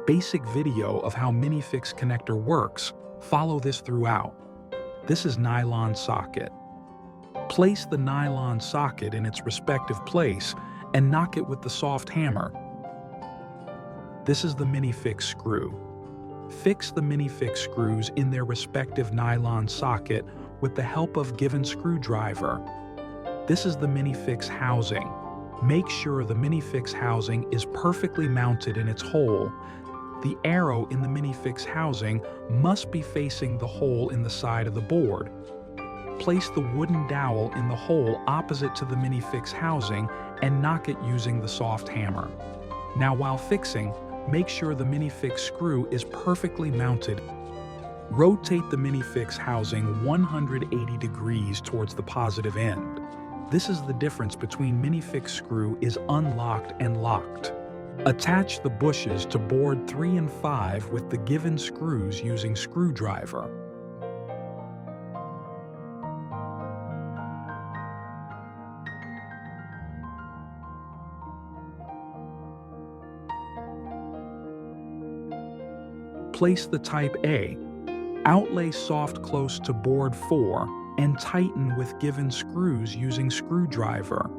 basic video of how Minifix connector works. Follow this throughout. This is nylon socket. Place the nylon socket in its respective place and knock it with the soft hammer. This is the Minifix screw. Fix the Minifix screws in their respective nylon socket with the help of given screwdriver. This is the Minifix housing. Make sure the Minifix housing is perfectly mounted in its hole. The arrow in the Minifix housing must be facing the hole in the side of the board. Place the wooden dowel in the hole opposite to the Minifix housing and knock it using the soft hammer. Now while fixing, make sure the Minifix screw is perfectly mounted. Rotate the Minifix housing 180 degrees towards the positive end. This is the difference between Minifix screw is unlocked and locked. Attach the bushes to board 3 and 5 with the given screws using screwdriver. Place the type A. Outlay soft close to board 4 and tighten with given screws using screwdriver.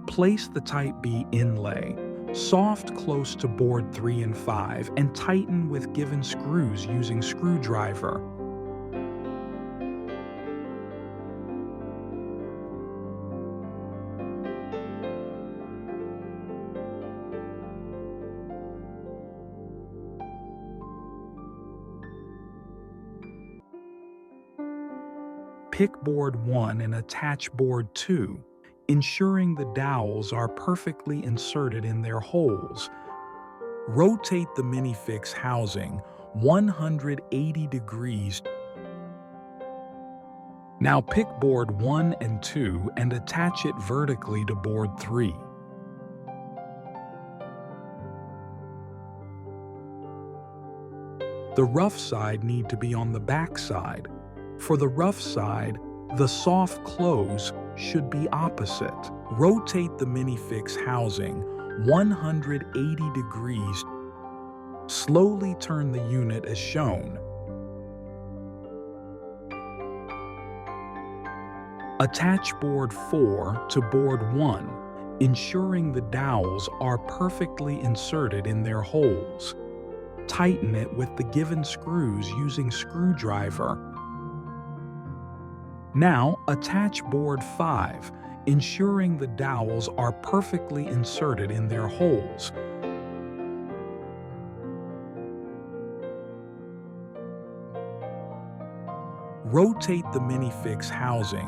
Place the type B inlay, soft close to board 3 and 5 and tighten with given screws using screwdriver. Pick board 1 and attach board 2. Ensuring the dowels are perfectly inserted in their holes. Rotate the Minifix housing 180 degrees. Now pick board 1 and 2 and attach it vertically to board 3. The rough side need to be on the back side. For the rough side, the soft close should be opposite. Rotate the Minifix housing 180 degrees. Slowly turn the unit as shown. Attach board 4 to board 1, ensuring the dowels are perfectly inserted in their holes. Tighten it with the given screws using screwdriver. Now, attach board 5, ensuring the dowels are perfectly inserted in their holes. Rotate the Minifix housing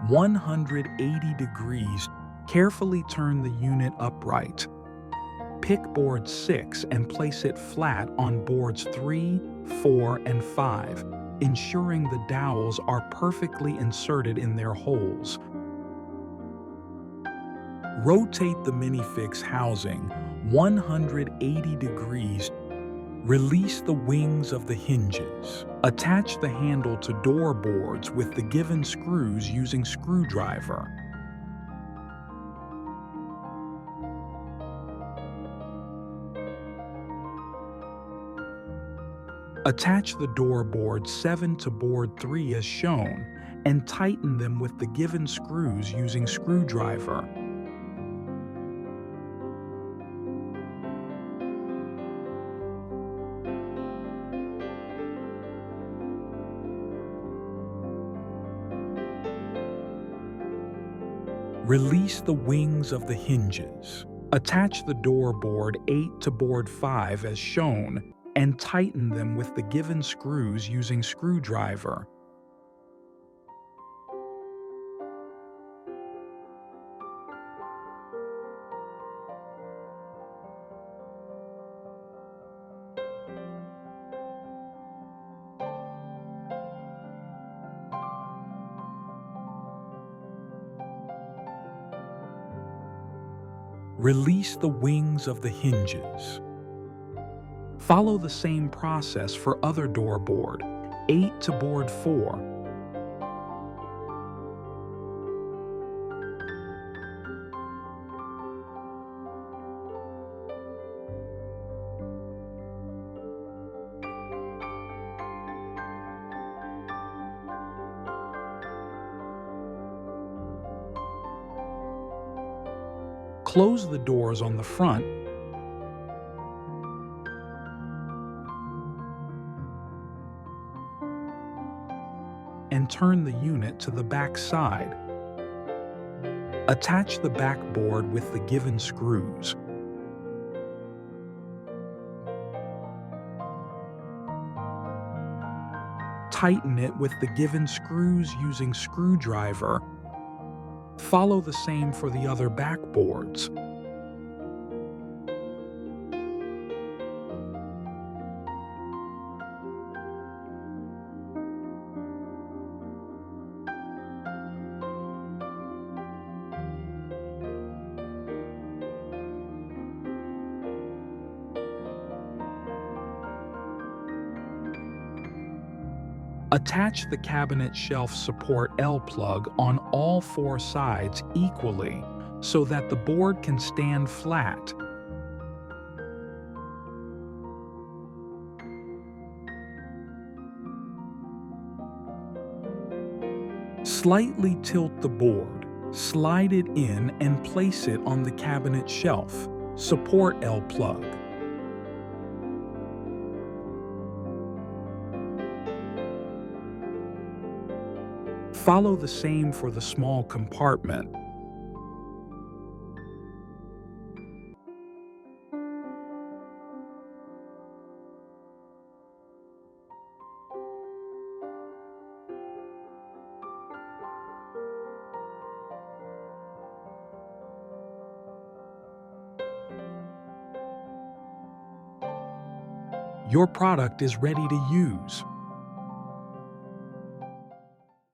180 degrees. Carefully turn the unit upright. Pick board 6 and place it flat on boards 3, 4, and 5. Ensuring the dowels are perfectly inserted in their holes. Rotate the Minifix housing 180 degrees. Release the wings of the hinges. Attach the handle to door boards with the given screws using screwdriver. Attach the door board 7 to board 3 as shown, and tighten them with the given screws using screwdriver. Release the wings of the hinges. Attach the door board 8 to board 5 as shown, and tighten them with the given screws using screwdriver. Release the wings of the hinges. Follow the same process for other door board 8 to board 4. Close the doors on the front and turn the unit to the back side. Attach the backboard with the given screws. Tighten it with the given screws using screwdriver. Follow the same for the other backboards. Attach the cabinet shelf support L plug on all 4 sides equally so that the board can stand flat. Slightly tilt the board, slide it in and place it on the cabinet shelf. Support L plug. Follow the same for the small compartment. Your product is ready to use.